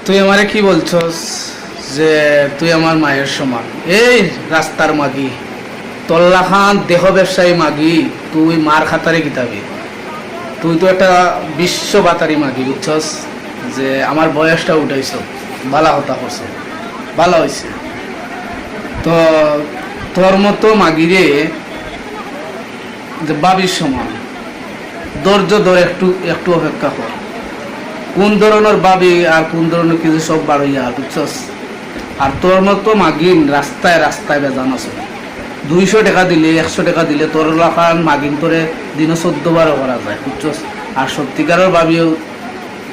তুই আমারে কি বলছস যে তুই আমার মায়ের সমান? এই রাস্তার মাগি, তল্লা খান দেহ ব্যবসায়ী মাগি, তুই মার খাতারে কিতাবি? তুই তো একটা বিশ্ব বাতারি মাগি, বুঝছস? যে আমার বয়সটা উঠাইছ, বালা কথা করছ, ভালো হয়েছে। তো তোর মতো মাগিরে যে বাবির সমান, ধৈর্য ধরে একটু একটু অপেক্ষা কর। কোন ধরনের ভাবি আর কোন ধরনের কিছু সব বাড়ইয়া, বুঝছস? আর তোর মতো মাগিন রাস্তায় রাস্তায় বেজান আছে। 200 টাকা দিলে 100 টাকা দিলে তোর লাখান মাগিন তোরে দিনে 14 বারও করা যায়, বুঝছস? আর সত্যিকারের ভাবিও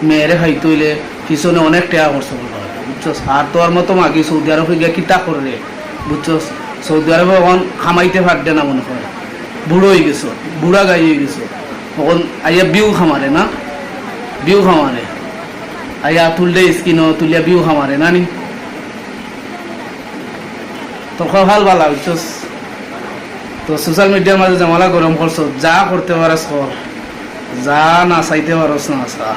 মেয়েরে খাইতে হইলে পিছনে অনেক টাকা খরচ করতে হবে, বুঝছস? আর তোর মতো মাগি সৌদি আরব গিয়ে কিতা করলে, বুঝছস? সৌদি আরবে এখন খামাইতে পারবে না মনে হয়, বুড়ো হয়ে গেছো, বুড়া গাই হয়ে গেছো। তখন আইয়া বিউ খামারে না, বিউ খামারে আইয়া তুললে স্কিন তুলিয়া বিউ খামারে নানি। তোকে ভাল ভালা, বুঝছস? তো সোশ্যাল মিডিয়ার মাঝে জামালা গরম করছো, যা করতে পারস কর, যা না চাইতে পারস না চা।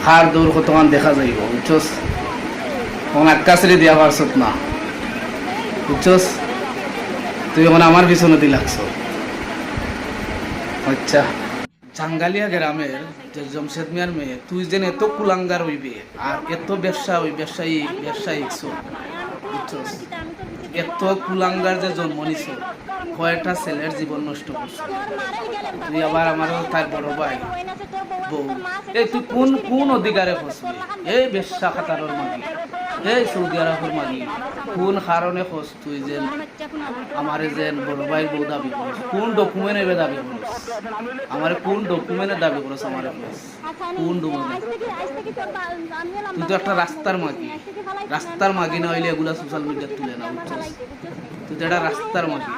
হার দৌড় কতক্ষণ দেখা যাইব, বুঝছস? তখন আকাশে দিয়া পারছত না, বুঝছস? তুই এখন আমার পিছনে দি লাগছ। আচ্ছা, জাঙ্গালিয়া গ্রামের যে জমশেদ মিয়ার মেয়ে, তুই যেন এত কুলাঙ্গার হইবে আর এত ব্যবসায়ী বুঝছস? এত কুলাঙ্গার যে জন্ম নিছ, কয়েকটা ছেলের জীবন নষ্ট করছ। তুই আবার আমারও তার বড় ভাই বউ, এই তুই কোন কোন অধিকারে ফসবি? এই বেশ্যা খাতারর মাগি, এই সৌদি আরবের মাগি, কোন কারণে খোঁজ তুই যেন আমারে যেন বড় ভাই বউ দাবি করিস? কোন ডকুমেন্ট এবে দাবি করিস? আমার কোন ডকুমেন্টে দাবি করিস? আমার কোন ডকুমেন্ট? তুই তো একটা রাস্তার মাগি, রাস্তার মাগি না হইলে এগুলা সোশ্যাল মিডিয়া তুলে না, বুঝছিস? তুই তো একটা রাস্তার মাগি।